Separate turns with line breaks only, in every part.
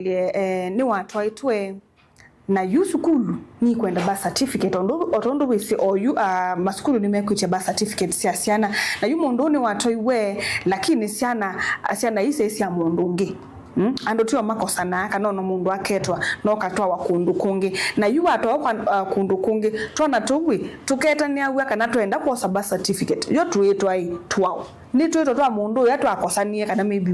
ni watwaitwe na yu sukulu ni kwenda birth certificate otondo wisi oyu masukulu ni mekuitia birth certificate sia siana na yu mundu ni watwaitwe lakini siana ise sia mundu ngi ando tiwa makosa na kana no mundu aketwa no katwa wakundu kungi na yu atwa kwa kundu kungi twana tugwi tuketa ni awu kana twenda kwa birth certificate yo tuitwa ai twao ni tuitwa twa mundu ya twakosanie kana maybe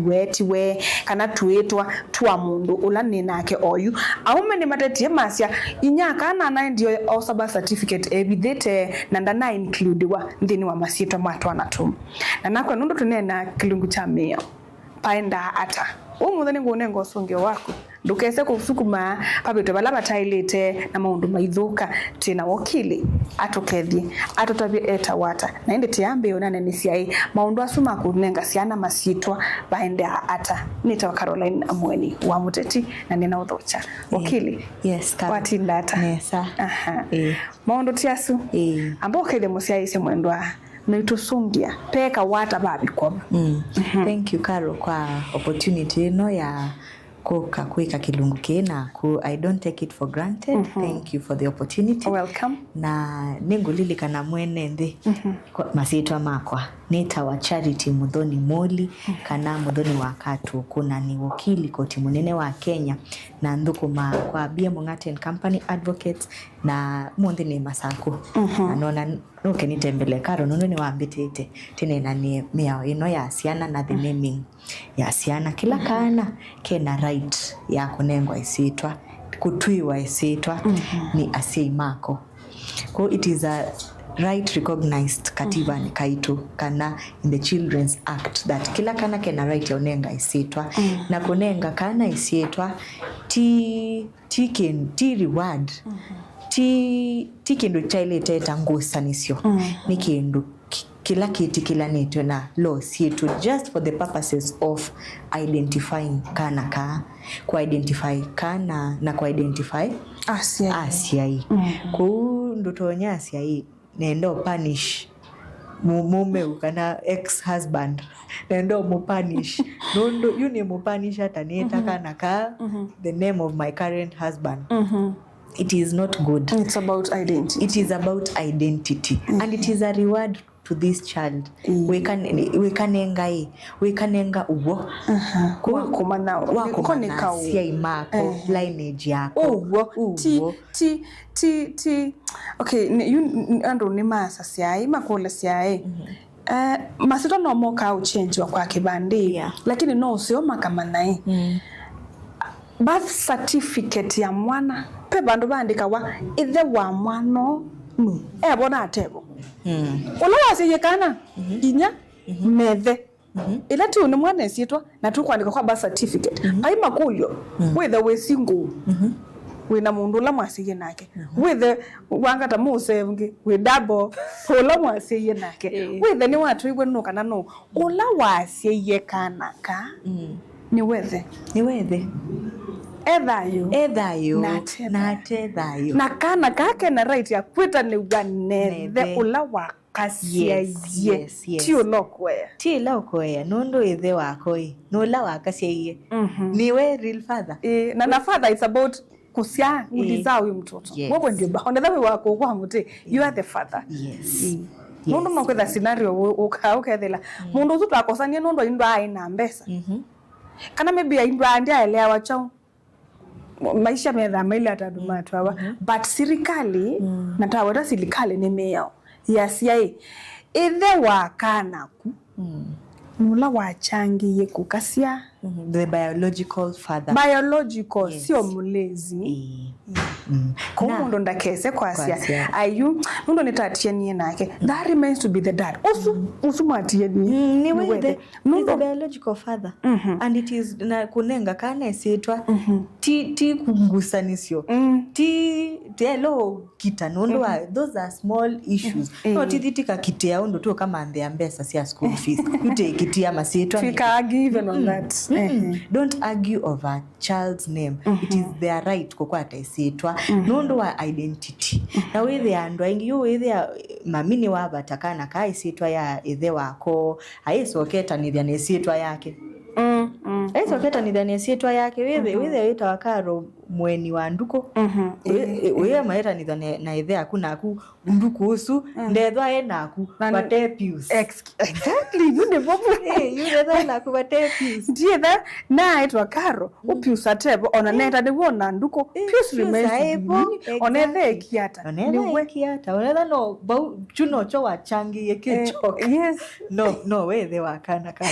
we kana tuitwa twa mundu ula ni nake oyu aume ni matetie masya inyaka na ndio osa birth certificate ebithete na ndana include wa ndini wa masitwa matwa na tum na nakwa nundu tunena kilungu cha meyo paenda ata umuthani ngone ngosonge wako ndukese kusukuma pabeto bala batailete na maundu maithuka tina wakili atokethie atotabye eta wata na inde tiambe onane ni siai maundu asuma kunenga siana masitwa baenda ata nita Caroline Amweni wa Muteti na nina uthocha wakili
yes
wati ndata
yes
maundu tiasu ambo kele musiai se mwendwa nitusungia peka wata babi kwa
Thank you Carol kwa opportunity no ya kuika kilungu kina I don't take it for granted. Thank you for the opportunity.
Welcome.
Na ningulili kana mwene ndi masitwa makwa nita wa Charity Muthoni Moli kana Muthoni wakatu kuna ni wakili koti munene wa Kenya na ndukuma kwa BM Ngaten Company Advocates na mundi ni Masaku anona nuke nitembele Karo nono ni wambitete tinena ni miao ino ya siana na the naming ya siana kila kana kena right ya kunengwa isitwa kutuiwa isitwa ni asei mako ko it is a right recognized katiba ni kaitu kana in the Children's Act that kila kana kena right ya unenga isitwa na kunenga kana isitwa ti reward ti kindu chailete tangusa nisio ni kindu kila kiti kila neto na law sietu just for the purposes of identifying kana ku identify kana na ku identify asiai ku ndotonya asiai nendo punish mume ukana ex-husband nendo mupunish nondo yuni mupunish ataneta kana the name of my current husband it is not good.
It's about identity.
It is about identity and it is a reward to this child. We can enga uwo wakumana siya imako lineage yako
uwo okay ando ni masa siya imakola siya masito no moka au change wa kwa kibandi lakini no usio makamana birth certificate ya mwana pe bandu bandika wa ithe wa mwano bona atebo ola wasiye kana inya methe ila tu ni mwana esitwa na tu kwandika kwa birth certificate ai makulyo whether we single we na mundu la mwasiye nake whether wangata musevungi we double ola mwasiye nake whether ni watu igwe no kana no ola wasiye kana ka ni whether Edhayo na tethayo na kana kake na right ya kwita ni uganethe ula wakasia tio nokwea
tila okwea nondo ethe wakoi nola wakasia niwe real father
na father it's about kusia uliza huyu mtoto wewe ndio baona wako kwa mute you are the father nondo nokwetha scenario ukaethela mundu uzu twakosania nondo indwa aina mbesa kana maybe indwa ndia elewa chao maisha metha maile atadumatu hawa but serikali natawata serikali ni meyo yasiai ithe wakanaku nula wachangiye kukasia
the biological father
sio mulezi kwa ndo ndakese kwasia ayu ndo nitatia nie nake that remains to be the dad usumatie
ni wewe the biological father and it is na kunenga kana esitwa ti kungusanisyo ti telo kita nondo those are small issues no titika kitea ndo tu kama andea mbesa sia school fees ute kitia masitwa
fika given on that
don't argue over child's name it is their right kokwata esitwa nondo wa identity na withe andwa ingi yo withe mamini wa batakana kai sitwa ya ithe wako aisoketa nithia ni sitwa yake Aiso keta nithania sietwa yake withe wita wakaro mweni wa nduko wewe maeta nithania na ithe akuna aku nduko usu ndethwa enaku bate pius
exactly yune bobu
yune tha naku bate pius
ndiye tha na etwa karo upius atebo ona neta de wona nduko pius rimaipo ona the kiata
ona no bau chuno cho wachangi yekicho
yes
no wethe wakana ka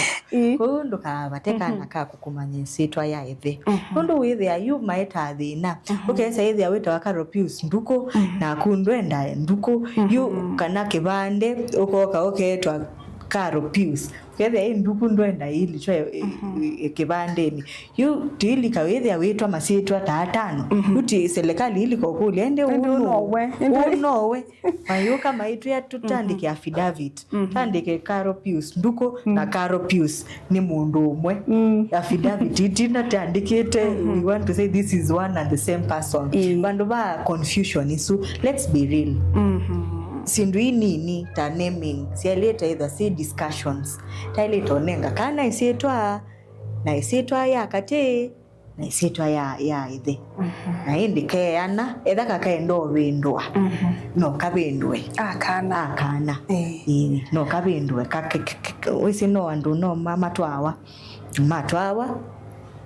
kundu ka bateka na ka kukumanya sitwa ya ithe kundu withe ayu maeta thina ukesa ithe awita wakaro pius nduko na kundwenda nduko yu kana kibande ukoka oketwa karo pius kethe nduku ndwenda ili chwa kibandeni yu tili kawethe awitwa masitwa tatano uti serikali ili kokuli ende unowe mayuka maitu ya tutandike affidavit tandike karo pius nduko na karo pius ni mundu umwe affidavit itina tandikite we want to say this is one and the same person bandu ba confusion isu let's be real sindu nini ta naming sialeta either say discussions taileta onenga kana isetwa na isetwa ya kate na isetwa ya ithe na indikeana etha kakaendo windwa no kabendwe akana no kabendwe wisi no andu no matwawa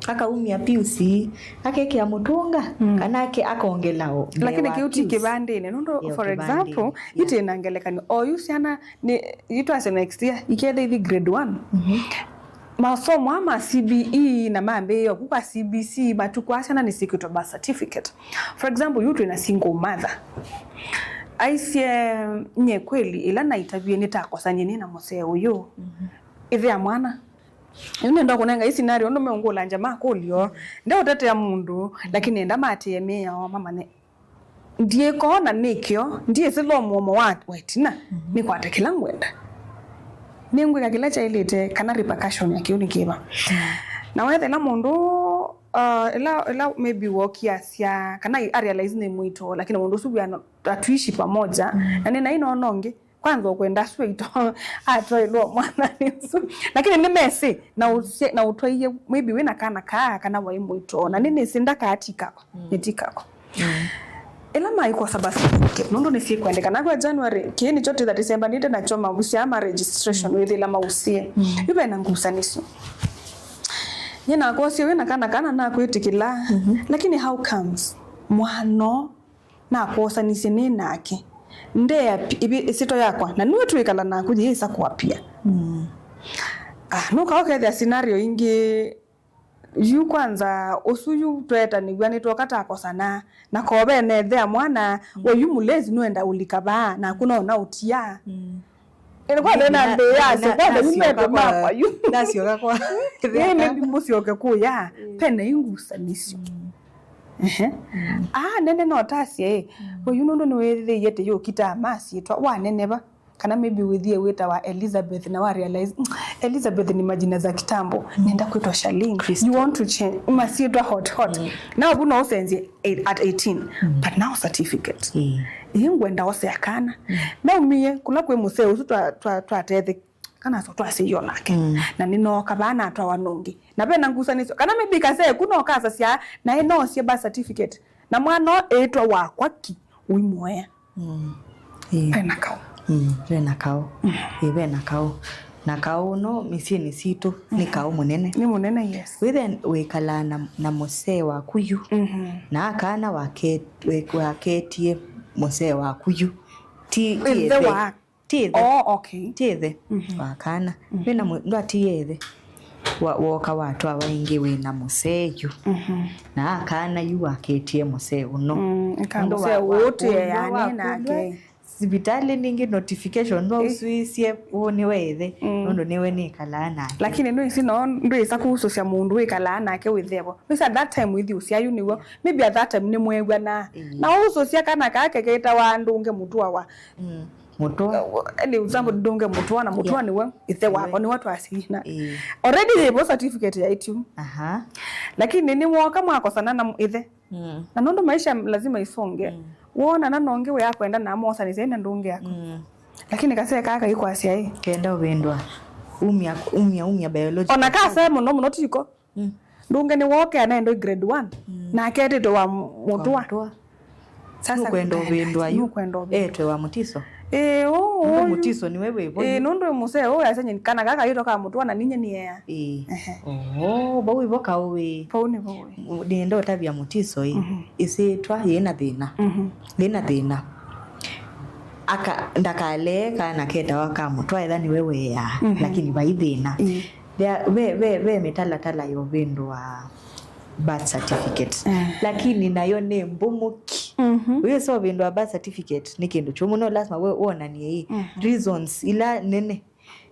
akaumia piusi akekea mutunga kanake akongelao
lakini kiuti kibandene nondo for example ite nangelekani oyusiana ni itwase next year ikede hivi grade 1 masomo ama CBE na mambe yo kuka CBC batukwasana ni secret birth certificate for example yutu ina single mother aisie nye kweli ila na itabie nitakosanye nina mose uyo ithe ya mwana yune ndo kunenga hii scenario ndo meongola njama kolio ndio tete ya mundu lakini enda mateme ya mama ne ndiye kona nikyo ndiye silo muomo watu wetina ni kwate kila ngwenda ningwe kakila cha ilete kana repercussion ya kiuni kiba na wethe na mundu ela maybe walk ya kana realize ne muito lakini mundu subu ya atuishi pamoja na nina ino nonge kwanza kwenda sweet atwa ilo mwana nisu lakini nimesi na utwaye maybe wena kana waimbo ito na nini sindaka atikako nitikako ela mai kwa sababu nondo ni siku andika na kwa January kieni chote za December nite na choma usia ama registration with ila mausie yuba na ngusanisi nyina kwa sio wena kana na kuitikila lakini how comes mwano na kosa nisene nake ndea isito yakwa na niwe tuikala na kujisa kwa pia nuka okethe scenario ingi yu kwanza osuyu tweta ni gwani twakata akosana na kobe nethe mwana wo yumulezi nuenda ulikaba na kuna ona utia ene kwa ndena ndeya se kwa ndimete mapa yu
nasio kwa
yene ndimusio kuya pene ingusanisio nene no tasie oyunondo no wethe yete yo kita masi twa wa neneba kana maybe withie weta wa Elizabeth na wa realize Elizabeth ni majina za kitambo nenda kwetwa Charlene you want to change umasietwa hot now buno osenze at 18 but now certificate ingwenda ose akana na umie kula kwe museo twa tethe kana so twasiyo nake na nino kabana atwa wanongi na bena ngusaniso kana maybe kase kuno kasa sia na eno sia birth certificate na mwana etwa wakwa ki uimoya
pena kao na kao no misini situ ni kao munene
yes
withen wekala na mose wa kuyu na akana waketie mose wa kuyu ti
okay
tiethe wakana wena ndo atiethe woka watu awaingi wina museyu na akana yu aketie muse uno
ndo wote yani nake
sibitali ningi notification ndo usuisie woni wethe ndo niwe ni kalana
lakini ndo isino ndo isakuhusu cia mundu wikala nake withebo bisa that time with you cia uniwo maybe at that time ni mwegwa na uso cia kana kake keta wa ndunge mutua wa
mutua
ni uzambo ndunge mutua na mutua niwe ithe wako ni watu asina already the birth certificate ya itu lakini ni mwoka mwako sana na ithe na ndo maisha lazima isonge wona na nonge we yakwenda na mosa ni zenda ndunge yako lakini kase kaka iko asia hii
kenda ubindwa umia biology
ona ka sema no tiko ndunge ni woke anaenda grade 1 na akete wa mutua
sasa kwenda obendwa yu etwe wa mutiso mutiso ni wewe ibo
nondo muse asenye kana kaka yito ka mutua na ninye ni ya
bawi boka owe
pauni bawi
ndiendo tabia mutiso isitwa yena thina aka ndakale kana keta waka mutwa ethani wewe ya lakini baithina we metala yo vendwa birth certificate lakini nayo ne mbumuki wewe so vendwa birth certificate ni kindu chomuno lazima wewe uonanie reasons ila nene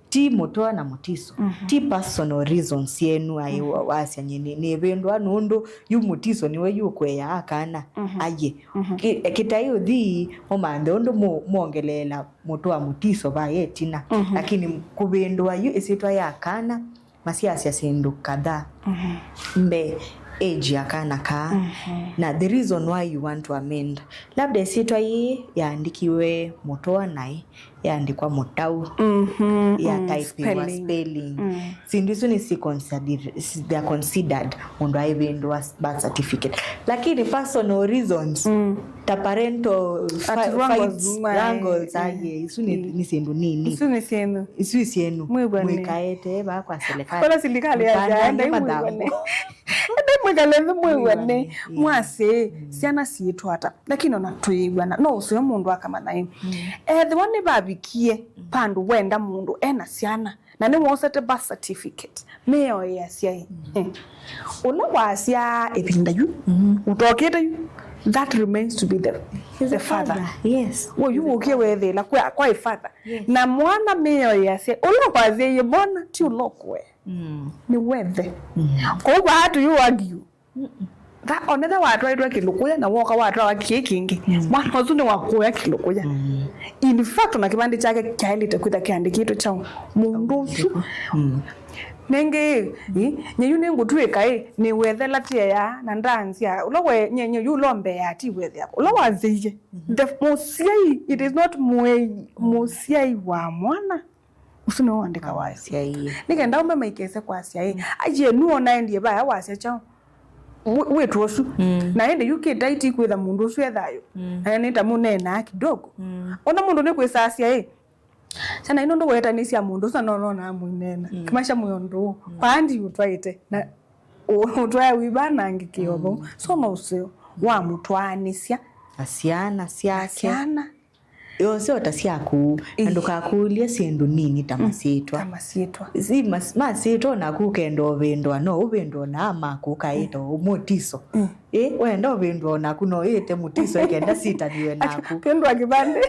ti mutoa na mutiso ti personal reasons yenu ayo asya ni vendwa nundu yu mutiso niwe yukweya akana aye kitayo thi omande undu muongelela mutoa mutiso ba yetina lakini kubendwa yu isitwa yakana masiasa sindu kadhaa mbe age akana ka na the reason why you want to amend labda isitwa hii yaandikiwe mutoa nai yaandikwa mutau ya type wa spelling sindizo ni they are considered mundu aivendwa birth certificate lakini personal reasons ta parental wrangles aye isu ni sindu nini isu sienu mwikaete ba kwa serikali
ya ndai mwegaleze mwewane mwase siana sietwa hata lakini ona tuigwana no usiyo mundu akamanaini the one babikie pandu wenda mundu ena siana na ni mwosete birth certificate meyo ya siai una wasia epinda yu utokete yu that remains to be the father
yes
wo yu ukie wethe la kwa father na mwana meyo ya siai una wasia yebona ti ulokwe ni wethe kwa watu yu argue that onetha watu aitwa kilukuya na woka watu wa kingi mwana wazuni wakuya kilukuya in fact na kibandi chake kyailite kwitha kiandikito cha mundu su nenge nyeyu nengu tuika ni wethela tia na ndanzia ulowe nyenye yu lombe ya ti wethia ulowa zije the musiai it is not musiai wa mwana usino andika wasia hii nikaenda umbe maikese kwa asia hii aje nuona ndiye baya wasia chao wetu osu na ende yuke daiti kwetha mundu usu ethayo na nita munena kidogo ona mundu ne kwesa asia hii sana ino ndo wetanisia mundu sana nona munena kimasha muyondu pandi utwaite na utwaya wibana ngikiobo so no usio wa mutwanisia
asiana siake yose otasiaku ndukakulia sindu nini tamasitwa si masitwa na kukendo vendwa no uvendwa na maku kaita umutiso wenda uvendwa na kuno ite mutiso ikenda sita niwe naku
kendo akibande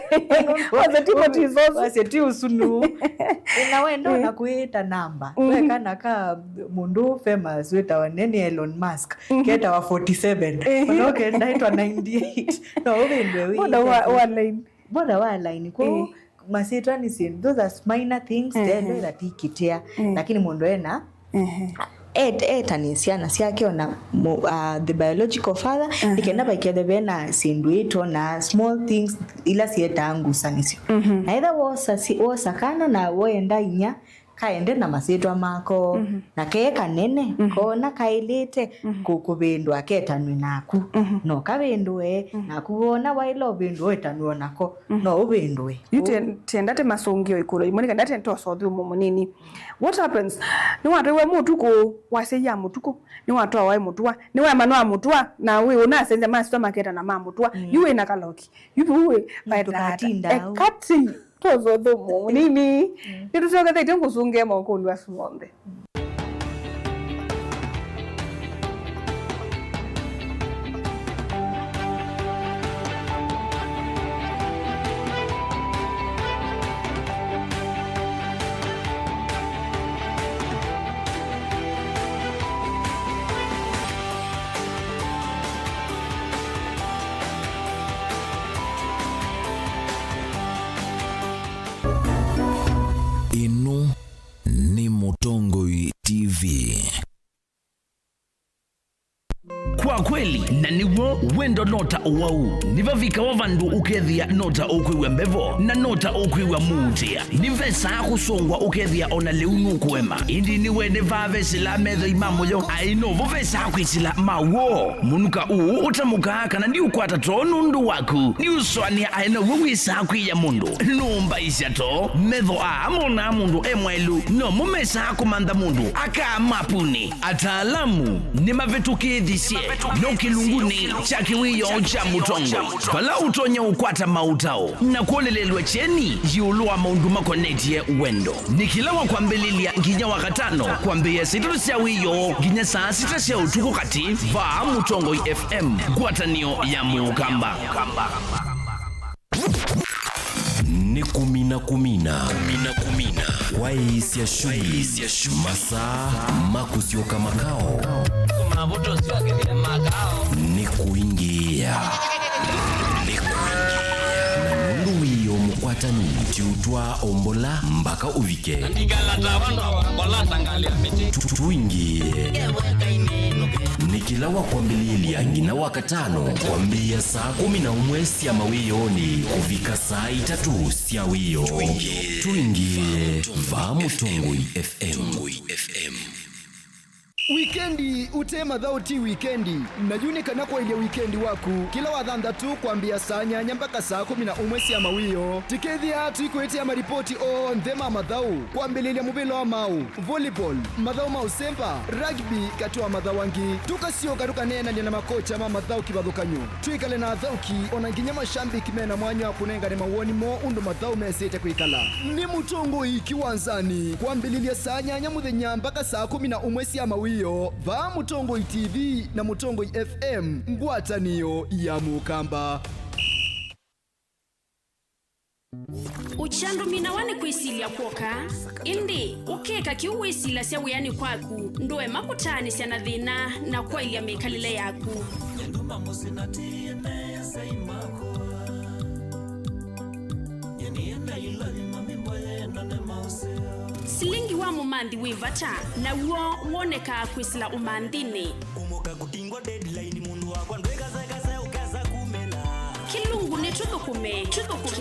waseti usunu na wenda na kuita namba wekana ka mundu famous weta wanene Elon Musk keta wa 47 unoke ndaitwa 98 no uvendwe boda wa line kwa masitwa ni sin those are minor things then that ikitea lakini mundu ena tanisiana siakiona the biological father ikenda baikethe bena sindu ito na small things ila sietangu sanisio either wosa kana na woenda inya kaende na masitwa mako na keka nene kona kailite kukubendwa ketanwi naku no kabendwe nakubona wailo bendwe tanwa nako no ubendwe
tendate masongio ikolo imonika ndate ntosodhu mumunini what happens ni watu we mutuko waseya mutuko ni watu awai mutua ni we manwa mutua na we unasenza masitwa maketa na mamutua yuwe nakaloki yuwe
batinda
kati tozo domo nini nitusoka tete ngusunge makondo asumombe
Inu ni Mutongoi kweli na niwo wendo nota uwau nivavika wa vandu ukethia nota ukwiwa mbevo na nota ukwiwa muutia nivesa kusongwa ukethia ona leunu kwema indi niwe nevave sila metho imamoyo ainovo vesa kwisila mawo munuka uu utamuka kana ndi ukwata to nundu waku ni uswania aina wewisa kwiya mundu numba isyato metho amona mundu emwelu no mumesa kumanda mundu aka mapuni ataalamu ni mavetukithisia no kilunguni cha kiwiyo cha mutongo pala utonya ukwata mautao na kuolelelwa cheni jiulua maundu makonetie wendo nikilawa kwambelilia nginya wakatano kwambia situ sia wiyo nginya saa sita sia utuku kati va Mutongo FM kwatanio ya Mukamba
ni kumina waisi ya shughuli masaa makusioka makao ni kuingia na nundu wiyo mukwatani tiutwa ombola mpaka uvike tuingie nikilawa kwambililia ngina wakatano kwambia saa 11 sia mawiyoni kuvika saa 3 sia wiyo tuingie va Mutongo FM.
Wikendi utema dhauti wikendi najuni kanako ile wikendi waku kila wadhanda tu kwambia saa nyanya mpaka saa 11 sia mawiyo tikethia tuikuetia maripoti o ndhema madhau kwambililia mubilo wa mau volleyball madhau mausemba rugby katua madhau wangi tukasio karuka nena nina makocha ma madhau kibadhukanyo tuikale na dhauki onanginya mashambi kimena mwanya kunenga ni mawoni mo undo madhau mesete kuikala ni Mutongo ikiwanzani kwambililia saa nyanya muthenya mpaka saa 11 sia mawiyo va Mutongo TV na Mutongo FM ngwatanio ya Mukamba
uchandu minawani kuisilia kwoka indi ukeka kiuwisila sya wiyani kwaku ndoe makutani sya nathina na kwa ilia mikalile yaku silingi wa mumandi wivata na uo woneka kwisila umandini umuka kutingwa deadline mundu wakwa ndwekazekase ukaza kumela kilungu ni tuthukume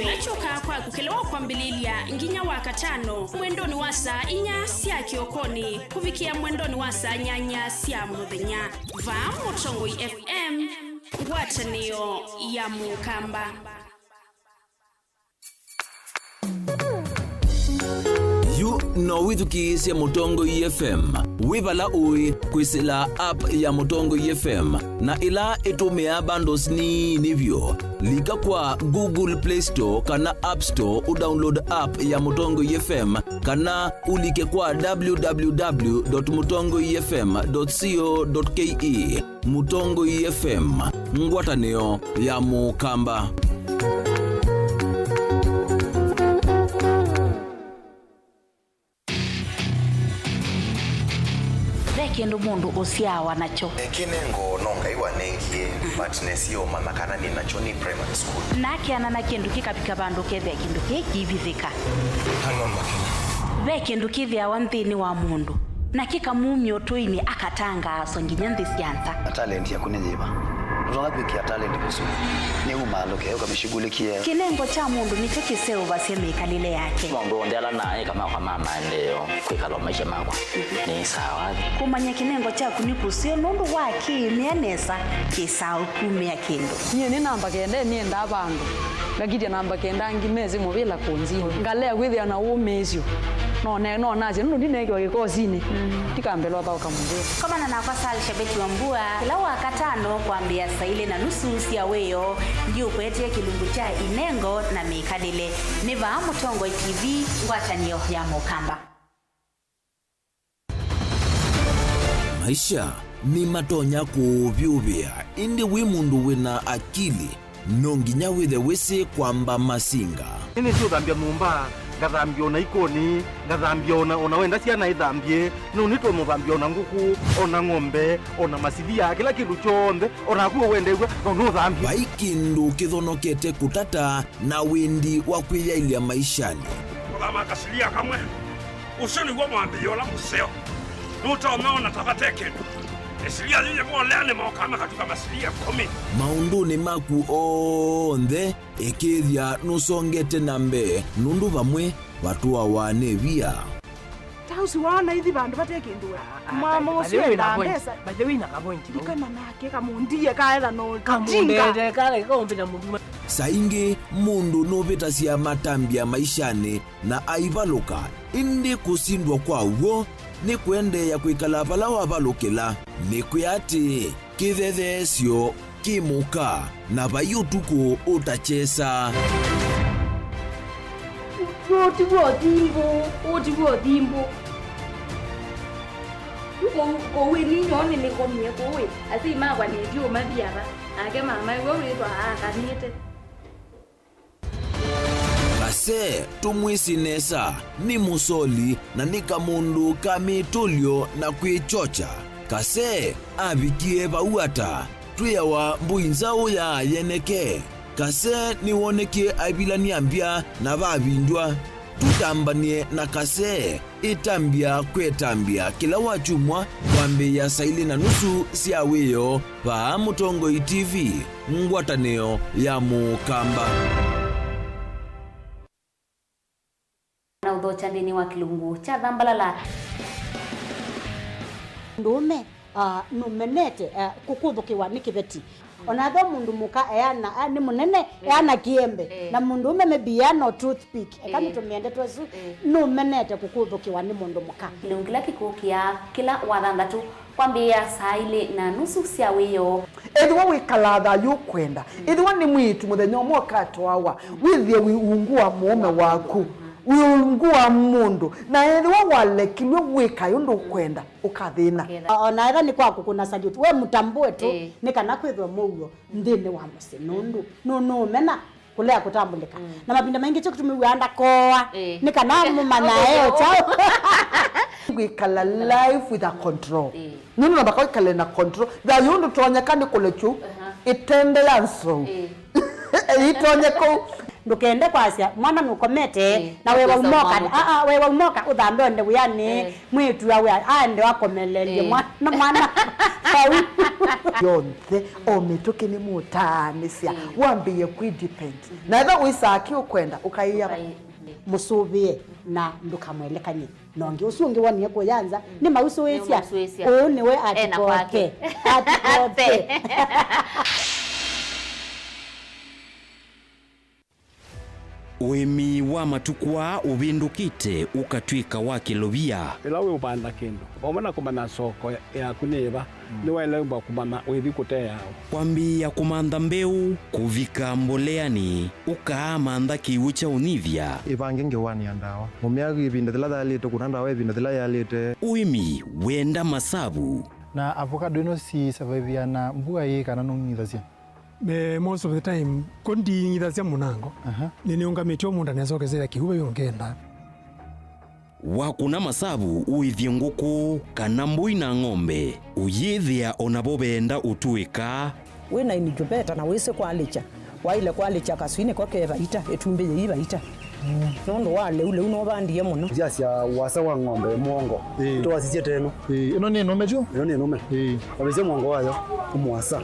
nachoka kwa kukelewa kwambililia nginya wakatano mwendoni wa saa 4 sia kiokoni kuvikia mwendoni wa saa 8 sia muthenya va Mutongo FM ngwatanio ya Mukamba
You no withukisya Mutongo FM wibala ui kwisila app ya Mutongo FM na ila itumia bundles ni nivyo lika kwa Google Play Store kana App Store udownload app ya Mutongo FM kana ulike kwa www.mutongofm.co.ke Mutongo FM ngwatanio ya Mukamba
kendo mundu usiawa nacho
kinengo nonga iwa nengie but nesio mama kana ni nacho ni primary school
nake anana kendo kikapika bandu kethe kendo kikivithika
hang'oma kina
ve kendo kithia wanthini wa mundu na kikamumyo toini akatanga songinya ndisianza
talent ya kunyiba utonga kuikia talent kusu ni umaloke ukamishughulikia
kinengo cha mundu nicho kiseo baseme kalile yake
mundu ondela naye kama kwa mama ndio kwikala maisha makwa ni sawa
kumanya kinengo cha kunikusio nundu waki nianesa kisao kumya kendo
niye ni namba kende ni enda bandu ngakije namba kenda ngimezi mubila kunzi ngalea kwithia na umezio no naje nundu ndinegwa gikozini tikambelwa ba kamundu
kama na nafasali shabeti wa mbua kila wakatano kwambia saa 4:30 sia weyo ndio kwetia kilungu cha inengo na mikadile ni va Mutongo TV ngwatanio ya Mukamba
maisha ni matonya kuvyuvia indi wi mundu wina akili nonginya withe wisi kwamba masinga
ini sio thambia mumba ngathambia ona ikoni ngathambia ona wenda ciana ithambie no nitwe muthambia ona nguku ona ng'ombe ona masithia kila kindu chonde ona kuo wendegwa no thambia
waikindu kithonokete kutata na windi wa kwiyailia maishani
kama kasilia kamwe usoni gwa mwambio la museo nuta umeona tabateke Isilia lile mwolele mwokama katika masilia 10.
Maunduni maku onthe ikithia nusongete nambe nundu vamwe watu awane via.
Tausi wana hithi bandu batekindua. Mama usienda pesa. Badewi na kapointi. Dikana nake kamundiye kaela no
kamunde kale kombe na mundu.
Saingi mundu novita cia matambia maishani na aivaluka indi kusindwa kwa uo ni kuendeya kwikala vala wavalukila ni kuyati kithethesyo kimuka na vayutuku utachesa.
Otiwo thimbo kowe ni nyone ni komie kowe asi magwa ni dio mathiaba ake mama wewe ritwa akanite
Kase tumwisinesa ni musoli na ni kamundu kamitulyo na kwichocha. Kase abikie bauata tuyawa mbuinzao ya yeneke. Kase ni woneke abilani ambia na babindwa. Tutambanie na kase itambia kwetambia kila wachumwa wambe ya saili na nusu siaweyo pa Mutongoi TV ngwataneo ya Mukamba.
Na udhocha ndini wa kilungu cha Dhambalala.
Ndume numenete kukuthukiwa ni kibeti. Onatho mundu muka eana ni munene eana kiembe na mundu umeme biano toothpick kama tumiende twesu numenete kukuthukiwa ni mundu muka.
Kilungila kikukia kila wathandatu kwambia saa ile na nusu cia wiyo.
Ethwa wikalatha yukwenda. Ethwa ni mwitu muthenya umwe katwawa withie wiungua mume waku. Wiungua mundu na ethwa walekilwe wika yundu kwenda ukathina.
Ona era ni kwaku kuna salute we mutambue tu ni kana kwithwa muyo ndini wa musinundu no mena kulea kutambulika na mapinda mengi cyo kutumiwa anda koa ni kana mumana eo chao
gwikala life with a control nini nabaka ikale na control da yundu tonyekani kulechu itende yanso itonye ko
ndukende kwasia mwana nukomete na wewe umoka wewe umoka uthambe nde buyani mwitu yawe ande wakomelelie mwana
yonthe omituki ni mutanisia wambiye kwidepend na eva uisaki ukwenda ukaiya
musubie na ndukamwelekanye nongi usungi waniye kuyanza ni mausuisia uniwe atipoke
Wemi wa matukwa ubindukite ukatwika wa kilovia.
Ila we upanda kindu. Omana kumana soko ya kuneva. Ni wele mba kumana wevi kutea yao.
Kwambia kumanda mbeu kuvika mboleani ukaamanda kiucha univya.
Ivange ngewani andawa. Mumiagi ibinda thila dhalite kunanda we ibinda thila yalite.
Uimi wenda masabu.
Na avocado ino si survive na mbuga hii kana nungithasia.
Most of the time kondi ngithasia munango nini ungamitio munda nezokezera kihuba yongenda
wakuna masabu uithie nguku kana mbui na ng'ombe uyithia onabobenda utuika
wina inijubeta na wise kwalicha waile kwalicha kaswine koke baita etumbe yiba ita nondo wale ule unobandie muno
jasia wasa wa ng'ombe mongo to wasiche teno
ino ni nome jo
ino ni nome wabeze mongo wayo umwasa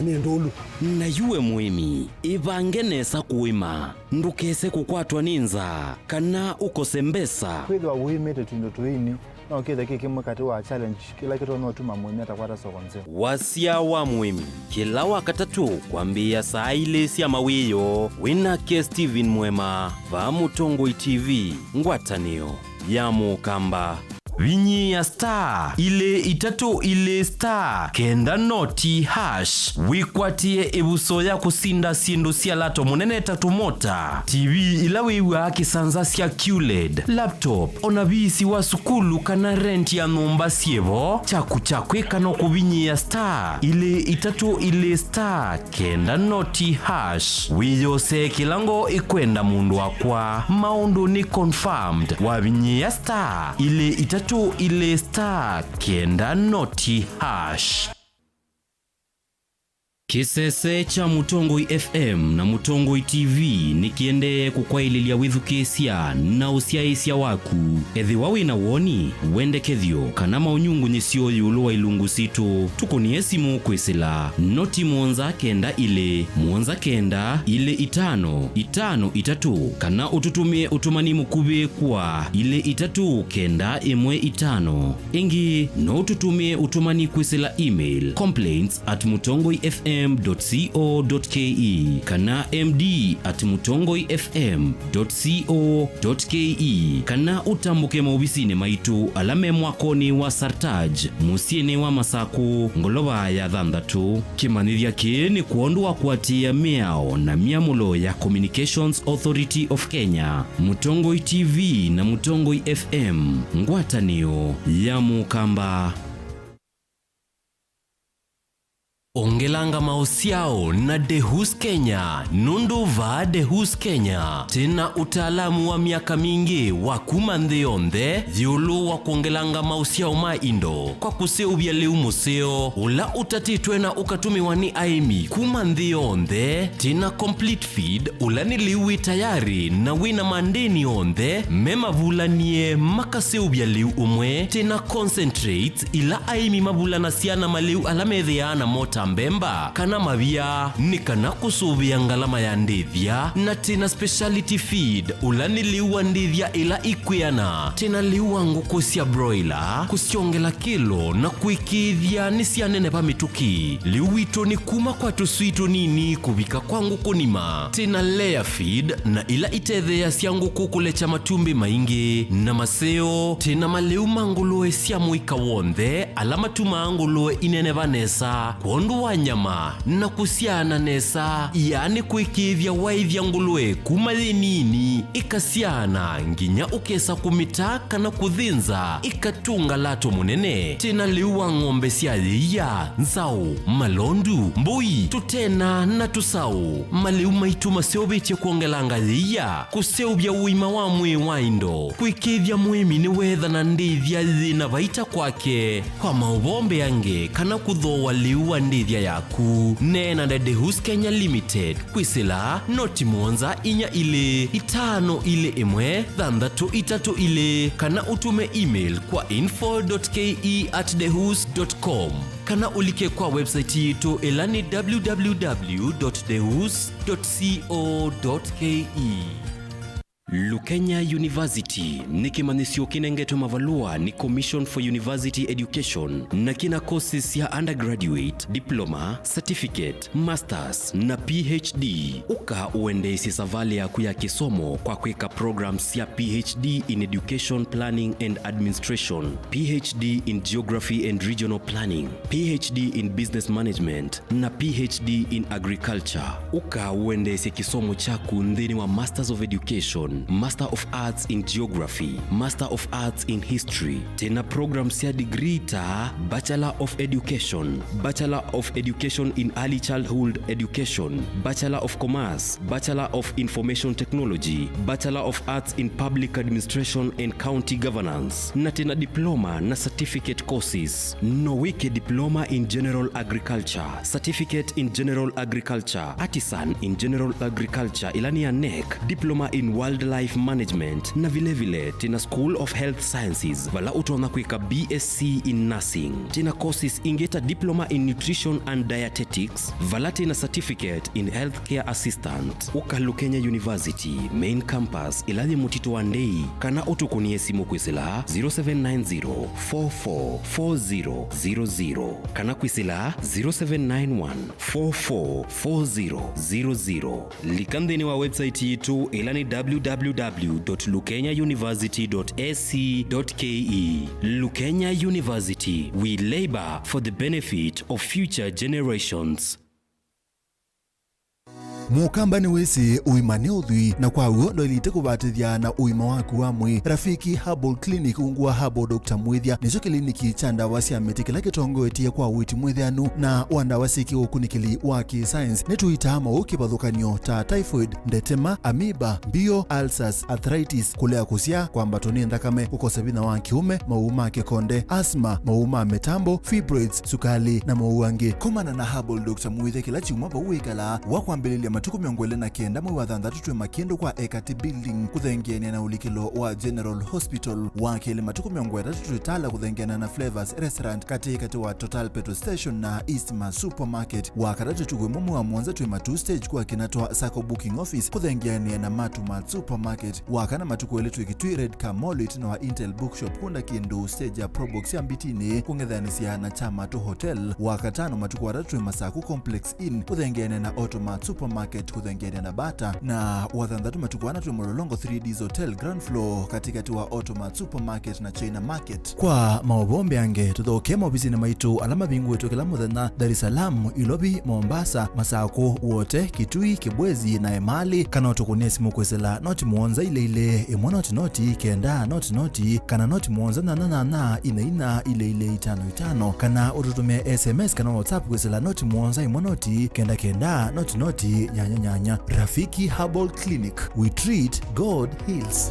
ni ndulu
na yuwe muimi ivangenesa kuima ndukese kukwatwa ninza kana ukosembesa
kwithwa uimete tundo tuini no kithe kikimwe kati wa challenge kila kitu no tuma muimi atakwata sokonze
wasia wa muimi kila wakatatu kwambia saa ile cia mawiyo winake Steven Mwema va Mutongoi TV ngwatanio ya Mukamba vinyi ya star ile itatu ile star kenda noti hash wikwatie ebuso ya kusinda sindu cia lato munene tatu mota TV ilawiwa kisanza cia QLED laptop onabisi wa sukulu kana rent ya nomba sievo chaku kano kuvinyi ya star ile itatu ile star kenda noti hash wiyose kilango ikwenda mundu wakwa maundu ni confirmed wa vinyi ya star ile itatu ile star kenda noti hash Kisese cha Mutongoi FM na Mutongoi TV nikiende kukwaililia withukesia na usiaisia waku. Ethi wawi na woni, wende kethio, kana maunyungu nisio yuluwa ilungu situ, tukoni esimu kwisila, noti muonza kenda ile itano, itatu, kana ututumie utumani mukube kwa ile itatu kenda emwe itano. Ingi, no ututumie utumani kwisila email, complaints@mutongoifm.co.ke, kana md@mutongoifm.co.ke, kana utambuke maubisine maitu alame mwakoni wa Sartaj, musiene wa Masaku, ngoloba ya Thandatu. Kimanithia ni kuondua kuatia miao na miamulo ya Communications Authority of Kenya, Mutongoi TV na Mutongoi FM, ngwatanio ya Mukamba. Ongelanga mausiao na Dehus Kenya, nundu va Dehus Kenya. Tena utaalamu wa miaka mingi wa kumandheonde, dhiulu wa kuongelanga mausiao maindo. Kwa kuseubia leu museo, ula utatitwe na ukatumiwa ni aimi kumandheonde. Tena complete feed, ula ni liwi tayari na wina mandeni onde, mema vulanie makaseubia leu umwe. Tena concentrate, ila aimi mavulana siana maleu alamedheana mota mbemba, kana mavia ni kana kusuvia ngalama ya ndithia. Na tena speciality feed, ulani liwa ndithia ila ikwiana. Tena liwa nguku sia broiler, kusiongela kilo na kuikithia nisia nene pa mituki. Liwito ni kuma kwa tusuito nini kubika kwa nguku nima. Tena layer feed, na ila itethea sia nguku kulecha matumbi maingi na maseo. Tena maleu mangulue sia muika wonde, alama tumangulue inene vanesa kuondu wa nyama na kusiana nesa, yani kuikithia waithia ngulue kumali nini ikasiana nginya ukesa kumitaka na kuthinza ikatunga lato munene. Tena liwa ng'ombe sia ya nzau, malondu, mbui, tutena na tusau. Maliu maitu maseobeche kuongelanga ya kuseubia uima wa mwe waindo, kuikithia mwemi ni wetha na ndithia zina vaita kwake kwa maubombe yange kana kuthoa liwa ndithia yaku. Nena na Dehus Kenya Limited kwisila noti muonza inya ile itano ile emwe Thandatu itatu ile, kana utume email kwa info.ke@dehus.com, kana ulike kwa website yetu elani www.dehus.co.ke. Lukenya University ni kimanisio kinengeto mavalua ni Commission for University Education na kina courses ya undergraduate, diploma, certificate, masters na PhD. Uka uende isisavali ya kuya kisomo kwa kweka programs ya PhD in Education Planning and Administration, PhD in Geography and Regional Planning, PhD in Business Management na PhD in Agriculture. Uka uende isi kisomo chaku ndini wa Masters of Education, Master of Arts in Geography, Master of Arts in History. Tena programs ya degree ta Bachelor of Education, Bachelor of Education in Early Childhood Education, Bachelor of Commerce, Bachelor of Information Technology, Bachelor of Arts in Public Administration and County Governance. Na tena diploma na certificate courses. No wiki diploma in General Agriculture, Certificate in General Agriculture, Artisan in General Agriculture ilani ya NEC, diploma in Wildlife Management na vile tena School of Health Sciences vala utona kuika BSc in Nursing. Tena courses ingeta diploma in Nutrition and Dietetics vala tena certificate in Healthcare Assistant. Uka Lukenya University main campus ilani mutito wandei, kana utukunie simu kwisila 0790444000, kana kwisila 0791444000. Likandeni wa website yetu ilani www.lukenyauniversity.ac.ke. Lukenya University, we labor for the benefit of future generations.
mukamba ni wisi uimane uthui na kwa uo ndo ilite kubatithia na uima waku wa mwi. Rafiki Herbal Clinic ungua Herbal Dr. Mwithia nicho kliniki cha ndawa cia miti kila kitongoetie kwa witi mwithianu na wandawa siki ukunikili wa ki-science nituita mauki bathukanio ta typhoid, ndetema, amoeba, bio, ulcers, arthritis, kulea kusia kwa mbatoni ndakame, kukosa bina wa kiume, mauma kikonde, asthma, mauma metambo, fibroids, sukali na mauangi. Komana na Herbal Dr. Mwithia kila chuma bauikala wakwambililia matuku miongwele na kenda mwe wathandatu twe makendo kwa Ekati Building kuthengiania na ulikilo wa General Hospital wakele matuku miongwele tutala kuthengiana na Flavors Restaurant kati wa Total Petrol Station na Eastma Supermarket wakadatu tugwe mumu wa mwanza twe matu stage kwa kinatoa Sako Booking Office kuthengiania na Matuma Supermarket wakana matuku wele twe kitui Red Car Mall na wa Intel Bookshop kunda kindu stage ya Probox ya Mbitini kungedhanisia na Chama to Hotel wakatano matuku wadatu twe Masaku Complex Inn kuthengiania na Automat Supermarket kuthengiania na Bata na wathandatu matuku wana twe Mololongo 3Ds Hotel Grand Floor katikati wa Automat Supermarket na China Market. Kwa mawabombe ange tuthoke mabizini maitu alama bingu wetu kila muthenya Dar es Salaam, Ilobi, Mombasa, Masako wote, Kitui, Kibwezi na Emali kana utukunia simu kwesela noti muonza ile imwa noti kenda noti kana noti muonza na ina ile 55 kana ututumia SMS kana WhatsApp kwesela noti muonza imwa noti kenda noti nyanya. Rafiki Herbal Clinic, we treat, God heals.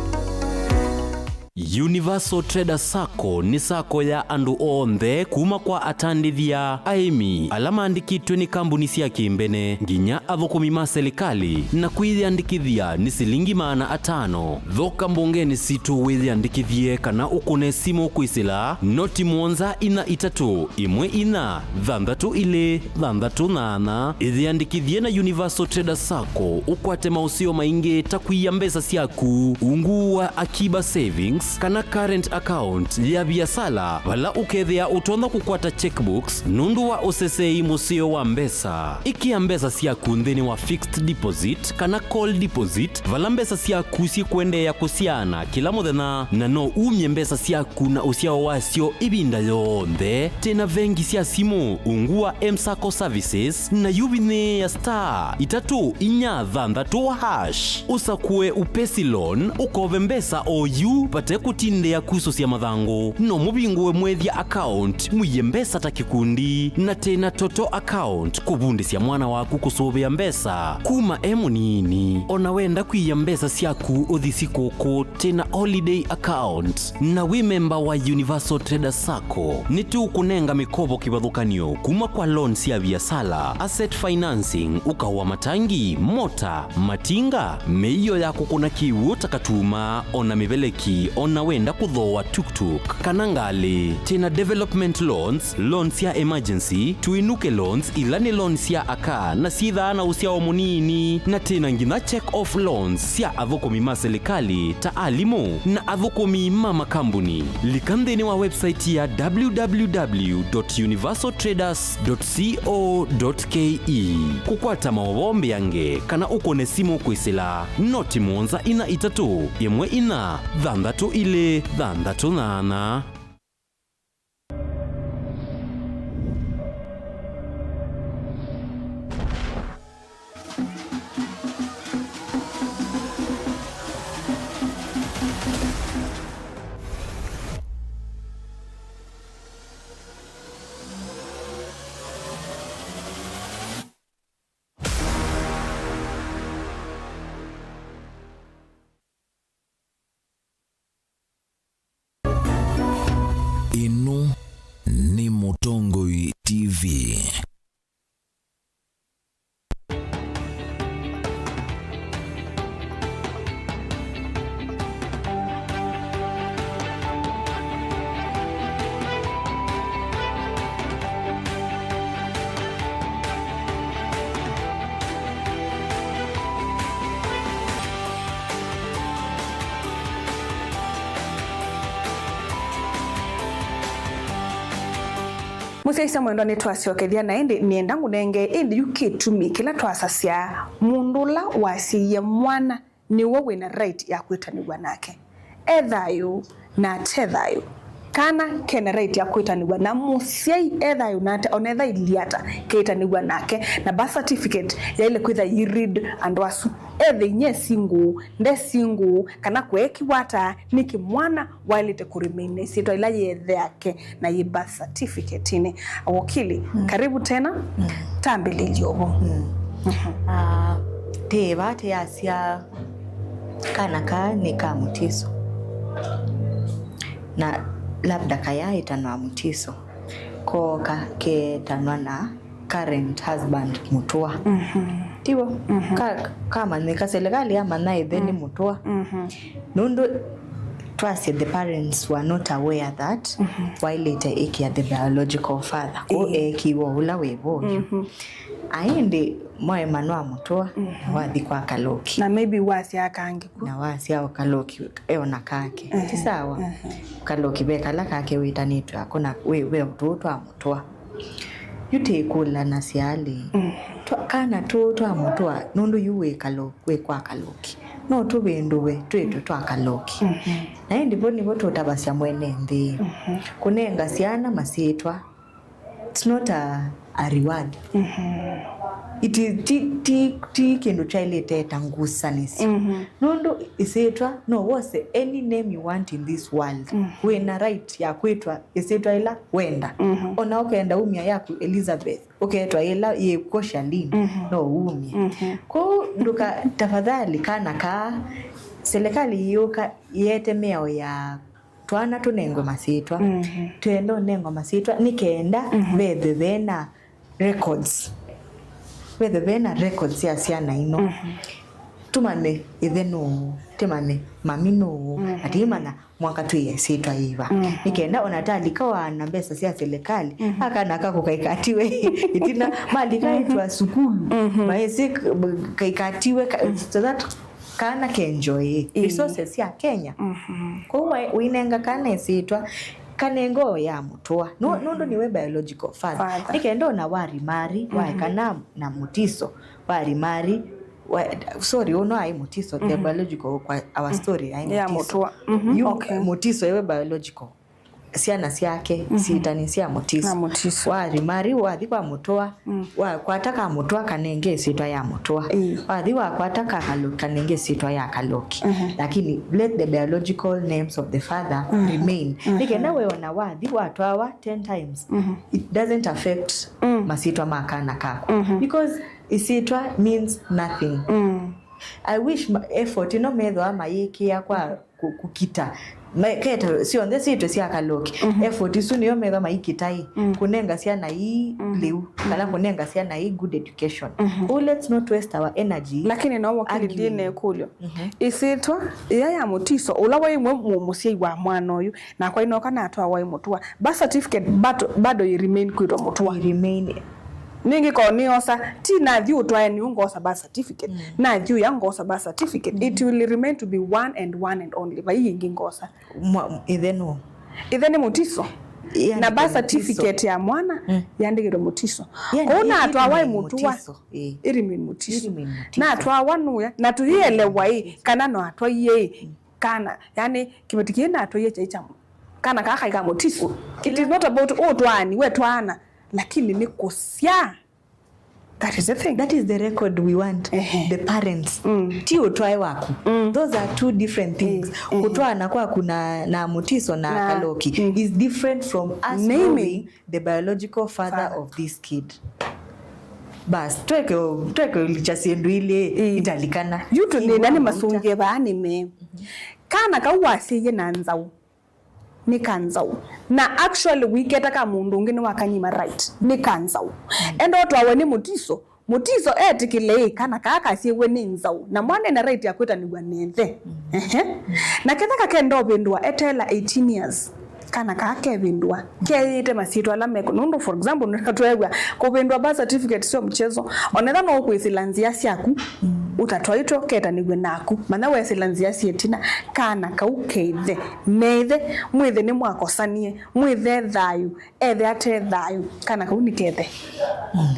Universal Trader Sacco ni sako ya andu onthe kuma kwa atandithia aimi alama andikitwe ni kambuni cia kimbene nginya athukumi ma serikali na kwithiandikithia ni silingi maana 5 thoka mbungeni situ withiandikithie kana ukune simu kwisila noti muonza ina 3 imwe ina thandatu ile thandatu nana ithiandikithie na Universal Trader Sacco ukwate mausio maingi takwiya mbesa ciaku ungu wa akiba savings kana current account ya biasala wala ukethia utonda kukwata checkbooks nundu wa usesei musio wa mbesa ikia mbesa ciaku nthini wa fixed deposit kana call deposit vala mbesa ciaku si kuendea kusiana kila muthenya na no umye mbesa ciaku na usiao wasio ibinda yonthe tena vengi cia simu ungua M-Sacco Services na yubine ya star 3 usakue upesi loan ukove mbesa oyu pate kutinde ya kuso cia mathango no mubinguwe mwethia account muiye mbesa ta kikundi na tena toto account kubundi cia mwana waku kusubia mbesa kuma nini ona wenda kuiya mbesa ciaku uthisi koko tena holiday account na we member wa Universal Trader Sacco ni tu kunenga mikopo kibathukanio kuma kwa loan cia biasala asset financing ukawa matangi mota matinga meiyo ya kukuna kiwu takatuma ona mibeleki ona wenda kuthoa tuk-tuk kana ngali tena development loans ya emergency tuinuke loans ilani loans ya aka na sithana usiao munini na tena ngina check off loans ya athukumi ma serikali ta alimu na athukumi ma makambuni likantheni wa website ya www.universaltraders.co.ke kukwata mawombe yange kana ukone simu kwisila noti muonza ina 3 imwe ina thandatu ile thandatu nana.
Inu ni Mutongoi TV.
Musaisa mwendo ni twasiokethia na indi nienda ngunenge indi yukitumi kila twasasya mundula wasiye mwana ni wowe na right ya kwitanirwa nake ethayo na tethayo kana kene right ya kwitanigwa na musiai etha yunate onetha iliata keitanigwa nake na birth certificate ya ile kwitha yirid andwasu ethe nye singu nde singu kana kweki wata niki mwana walite kurimene sito ila yethe yake na yi birth certificate ine wakili karibu tena tambili liobo
teba te asia kana ka ni ka mutiso na labda kaya itanwa mutiso ko ka ke tanwa na current husband mutua tibo kama ni kaserikali ama na ideni mutua nundo trust the parents were not aware that while later eki the biological father ko eki wo ula webo aende moyo manwa mutua wathi kwa kaloki
na maybe wasi akangi
na wasi au kaloki eona kake ti sawa kaloki bekala kake witanitwa akona we mtoto amutua yute kula na siali kana toto amutua nundu yuwe kaloki kwa kaloki no tubenduwe twetu twa kaloki na ndipo nibo tutabasya mwene ndi kunenga siana masitwa it's not a reward it is ti kendo chailete tangusanisi nondo isetwa no was any name you want in this world we na right ya kwetwa isetwa ila wenda ona okenda umia yako Elizabeth oketwa ila ye koshalini no umia ko nduka tafadhali kana ka serikali yoka yete meo ya twana tunengo masitwa twendo nengo masitwa nikenda bethe bena records ya siana ino tumane itheno temane mamino atimana mwaka tuye sitwa iva nikenda onatalika wana mbesa cia serikali akana akakukaikatiwe itina malika itwa sukulu maese kaikatiwe so that kana kenjoy resources ya Kenya kwa winenga kana sitwa kanengo ya mutua nondo niwe biological father nikendo na wari mari waekana na mutiso wari mari sorry ono ai mutiso the biological kwa our story ai
ya mutua
mutiso ewe biological siana siake sitani sia mutiso wari mari wathi kwa mutua wa kwataka mutua kanenge sitwa ya mutua wathi wa kwataka kanenge sitwa ya kaloki lakini let the biological names of the father remain nikenda wewe na wathi watwawa 10 times it doesn't affect masitwa makana kako because isitwa means nothing I wish effort ino metho ama yikia kwa kukita keta sio nde sito sia kaloki effort isu niyo metho maikitai kunenga sia na hii liu kala kunenga sia na hii good education let's not waste our energy
lakini no wakili dine kulyo isitwa ya mutiso ulawa imwe mumusei wa mwana uyu na kwa ino kana atwa wa imutua birth certificate bado you remain kwiro mutua
remain
ningi ko niosa ti na thiu twa ni ungosa birth certificate na thiu ya ngosa birth certificate it will remain to be one and only ba yingi ngosa itheno mutiso na birth certificate ya mwana yandikiro mutiso kona atwa wai mutua irimi mutiso na atwa wanuya na tuielewa hii kana no atwa ye kana yani kimetikie na atwa ye cha kana kaka ika mutiso it is not about otwani wetwana lakini ni kosia. That is the thing.
That is the record we want. The parents. Ti utwae wako. Those are two different things. Kutwa na kwa kuna na mutiso na kaloki is different from us knowing the biological father of this kid. Bas tweke lichasendu ile italikana.
Yutu ni nani masunge ba anime. Kana kawasiye na nzau. Ni kanzau na actually we get aka mundu ngine wakanyima right ni kanzau endo twawe ni mutiso etikile kana kaka siwe ni nzau na mwana na right ya kweta ni gwanethe na ketaka kendo bindwa etela 18 years kana kake bindwa keite masitwa la meko nundo for example nakatwegwa ko bindwa birth certificate sio mchezo onetha no kuisilanzia siaku utatwaitwo keta nigwe naku mana wesilanzia sietina kana kaukeithe methe mwithe ni mwakosanie mwithe thayu ethe ate thayu kana kaunikethe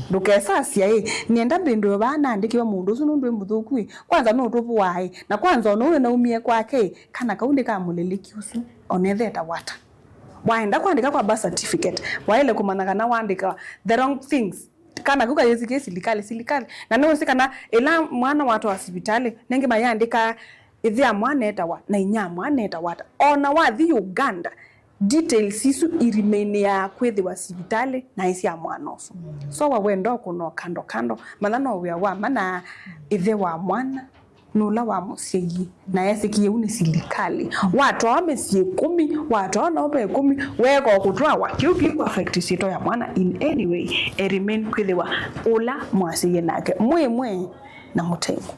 ndukesasia nienda bindu bana andikiwa mundu usu nundu muthuku kwanza no tupu wae na kwanza ono na umie kwake kana kaunika muleliki usu onethe ta wata waenda kuandika kwa birth certificate waile kumanagana waandika the wrong things kana kuka yezike silikali na no sikana ela mwana watu wa hospitali nenge mayandika ithia mwana etawa na inya mwana etawa ona wathi Uganda details isu irimene ya kwethi wa hospitali na isi ya mwana oso so wawendo kuno kando manano wia wa mana ithe wa mwana nula wa musegi na yasikie uni silikali watu wamesie 10 watu wanaombe 10 weko kutwa wa kiuki kwa affect sito ya mwana in any way remain kwithiwa ula mwasiye nake mwe na mutengo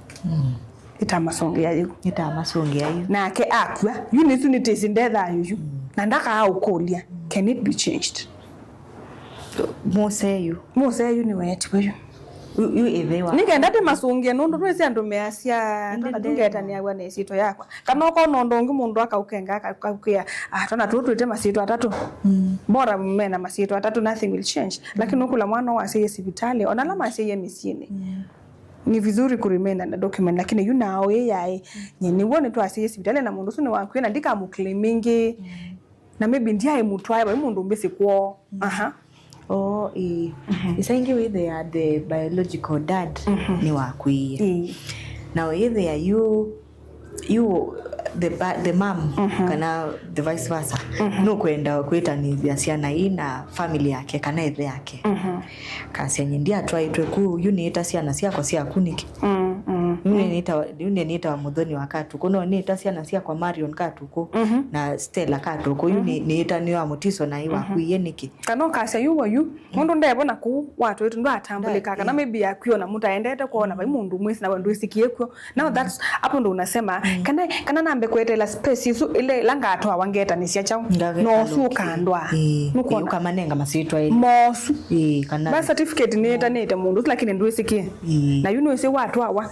itamasongia yu nake akwa unisu nitesindetha yuyu na ndaka aukolia can it be changed
Moseyu
ni weti weyu
yu ethewa
nigenda te masungie nundu twese andu measia tungetania gwa nesito yakwa kana ko nondo ngi mundu akaukenga akakuya tona tutwite masito atatu bora mmena masito atatu nothing will change lakini ukula mwana wa asiye hospitali onala masiye misini ni vizuri kurimena na document lakini yunao yeye nyeni wone tu asiye hospitali na mundu sune wakwe na ndika muklemingi na maybe ndiye mutwaye ba mundu mbese kwo
isaingi with the biological dad ni wakwiye now either you the mom kana the vice versa no kwenda kwitanithia ciana ina family yake kana ithe yake kasi nyendia twaitwe ku unita ciana ciako cia kuniki unita muthoni wa Katuku no nita ciana cia kwa Marion Katuku na Stella Katuku unita ni wa Mutiso na iwa kuiye niki
kana kasi yu mundu ndebona ku watu wetu ndo atambulika kana maybe yakiona mtu aendete kuona bai mundu mwisi na bandu isikie kwa now that's hapo ndo unasema kana nambe kwetela space isu ile langa atwa wangeta nisia chao no suka ndwa
nuko ukamanenga masitwa ile
mosu
kana
birth certificate neta mundu lakini ndu isikie na you know se watu awa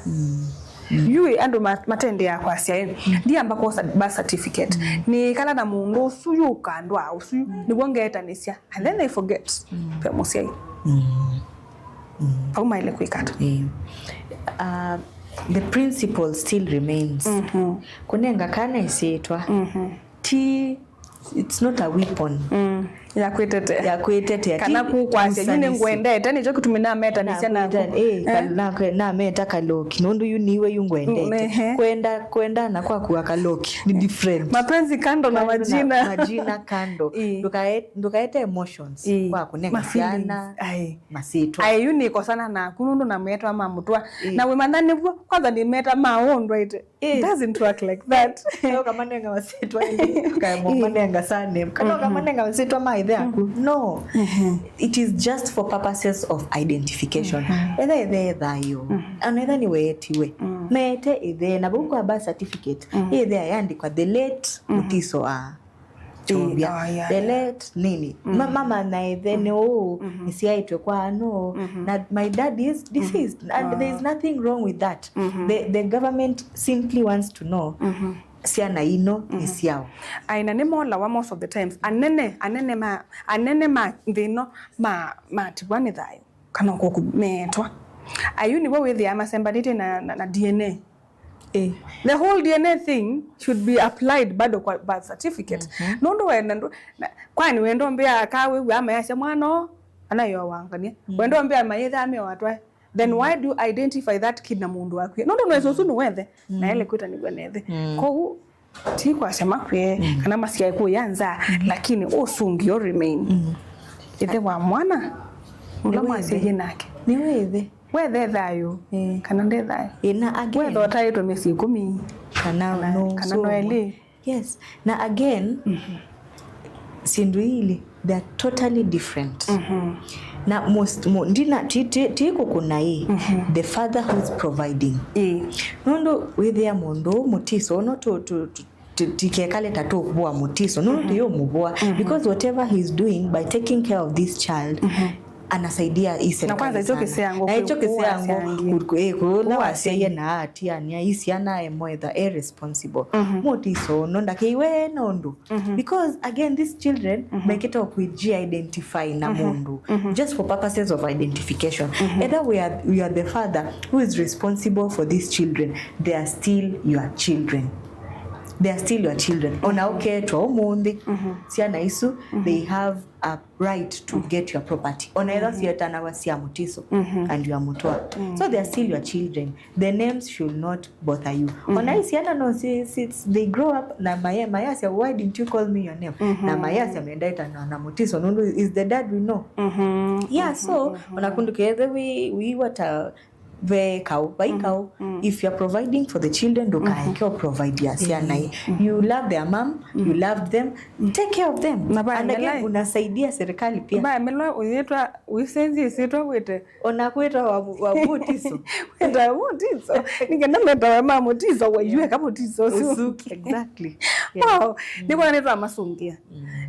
yui ando matende ya kwa sia ndi ambako birth certificate ni kala na mundu suyu kandwa usuyu ni wangeta nisia and then they forget pemosia au maile kuikata
the principle still remains kunenga kana isitwa it's not a weapon
ya kwetete kana kukwasya yine ngwendete nicho kutumina meta nisana
na meta kaloki nundu yuniwe yungwendete kwenda na kwa kuwa kaloki ni different
mapenzi kando na
majina kando ndukaete emotions kwa kunenga siana masito
yuni iko sana na kunundu na meta ama mutwa na we mandani kwanza ni meta maondo it doesn't work like that
kama nenga masito kama manenga sana kama manenga masito ma no it is just for purposes of identification either you another ni wetiwe mete either na buku birth certificate either yandikwa the late Mutiso Chombia the late nini mama na either no nisiaitwe kwa no na my dad is deceased and there is nothing wrong with that the government simply wants to know siana ino isiao
aina ni mola wa most of the times anene ma ndino ma tibwane thayo kana ko kumetwa ayuni bo with ya masembadite na DNA the whole DNA thing should be applied bado kwa birth certificate nondo wenda kwani wendo mbia kawe ama yasha mwana anayo wangania wendo mbia mayetha ame watwa then why do you identify that kid na mundu wako no no so wethe na ile kwita ni gwenethe ko ti kwa sema kwe kana masia yako yanza lakini osungio remain ithe wa mwana ulama asiye nake
ni wethe
thayo kana ndethayo
na again
wethe otaitwe mesi 10
kana
no eli
yes na again sindu hili they are totally different na ndina tiko kuna the father who is providing nondo with ya mondo Mutiso no to tikekale tatu kubwa Mutiso no yo mubwa because whatever he is doing by taking care of this child anasaidia ise
na kwanza hicho kiseango
kuna wasiye na atia ni isiana emwetha irresponsible Mutiso no ndakeiwe nondo because again these children make it up with identify na mundu just for purposes of identification either we are the father who is responsible for these children, they are still your children. they are still your children. Ona uketwa umundi siana isu they have a right to get your property. Ona either sietana wasia mutiso and you are mutwa. So they are still your children. The names should not bother you. Ona isiana no since they grow up na maya say, why didn't you call me your name? Na maya say ameenda na mutiso no is the dad we know. Yeah, so unakunduke we what if you're providing for the children, provide you love their mom, you love them, take care of them. And again, unasaidia serikali pia.
Ba melo uitwa uisenzi sitwa wete.
Onakuita wabutiso.
Weta mutiso. Ningenda meta mama mutiso wajue kama mutiso.
Exactly.
Wow. Niko nitwa masongia.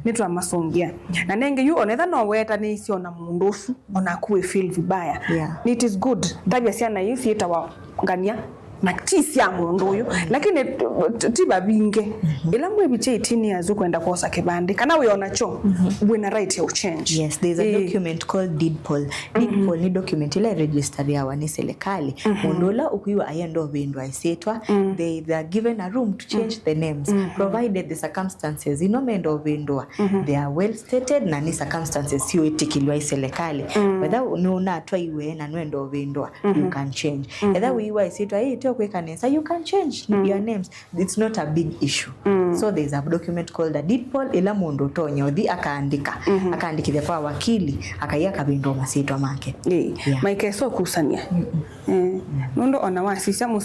Nitwa masongia. Na nenge you onetha no weta ni isi ona mundofu onakuwe feel vibaya. It is good. Tabia siana yusi itawa ngania matisi ya mundu uyu lakini tiba binge ila mwebiche 18 years kwenda kosa kibande kana we onacho wina right ya change.
Yes, there's a document called deed poll. Deed poll ni document ile register ya wani serikali mundola ukuiwa ayendo windwa isetwa they are given a room to change the names provided the circumstances inomendo windwa they are well stated na ni circumstances sio itikilwa serikali whether una atwa iwe na nwendo windwa you can change either we iwa isetwa so you can change your names. It's not a big issue. So there's a document called a deed poll ila mundu tonyo di akaandika akaandikithia kwa wakili akaiya kabindo masitwa make
maike so kusania nundo ona wasisa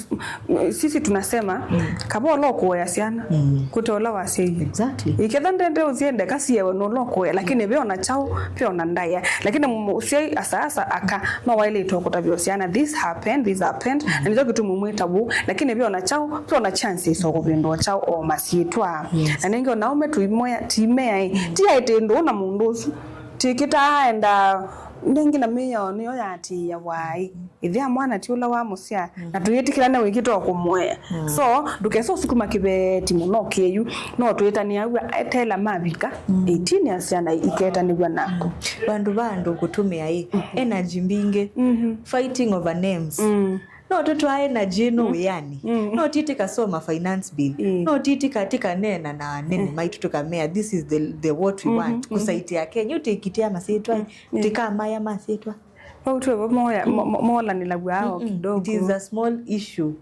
sisi tunasema kabo loko ya siana kutola wasei
exactly
iketha ndende uziende kasi yewe no loko ya lakini be ona chao pia ona ndaya lakini usiai asasa aka mawaile itoko tabio siana this happened and ndio kitu mumwitabu lakini be ona chao pia ona chance isoko bindo chao o masitwa na ninge onaume tuimoya timea tia itendo na mundosu tikita enda ndengi na miyo niyo yati ya wai ithia mwana tiula wa musia na tuyetikirana wikito kumwe so dukeso sukuma kibeti muno keyu no tuyetania wa etela mabika 18 years yana iketa ni bwanako
bandu kutumia hii energy mbinge fighting over names no toto energy no yani no titi kasoma finance bill no titi katika nena na nene maitu tukamea this is the what we want kusaidia Kenya utikitia masitwa tika maya masitwa
mola ni labwao kidogo.
It is a small issue.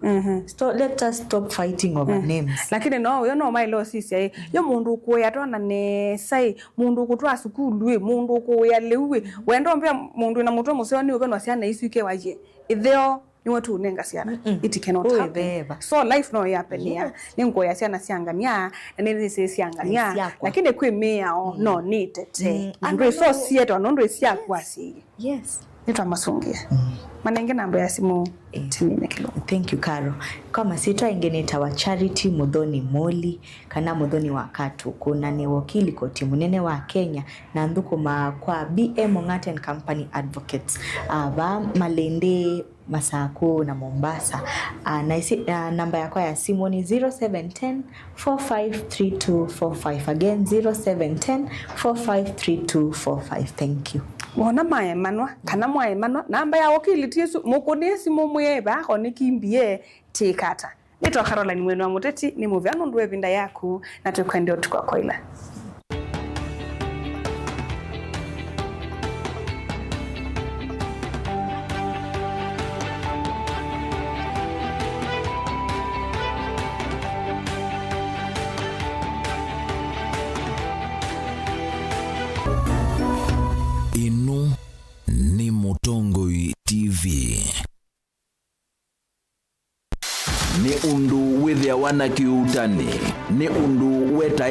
Let us stop fighting over names.
Lakini no yo no my law sisi yo mundu kuya twana ne sai mundu kutwa sukulu mundu kuya lewe wendo mpya mundu na mutu museo ni ubeno asiana isuke waje itheo ni watu unenga siana it cannot happen so life no happen ya ningo ya siana siangania na nini sisi siangania lakini kwe mea no nitete ndo so sieto ndo sia kwasi nitwa masongia manenge namba ya simu tinine kilo.
Thank you Karo. Kama sitwa ingeneta wa Charity Muthoni Moli kana Muthoni wa Katu kuna ni wakili koti munene wa Kenya na ndukuma kwa BM Ong'ata and Company Advocates aba Malende Masako na Mombasa na namba yako ya simu ni 0710 453245 again 0710 453245. Thank you.
Wona mae manwa kana mwae manwa namba ya wakili tiesu mukonesi mumwe ba honi kimbie tikata nitwa Caroline mwenu wa muteti ni muvyano ndwe vinda yaku na tukwende otukwa koila
Inu ni Mutongoi TV. Ni undu withia wana kiutani. Ni undu weta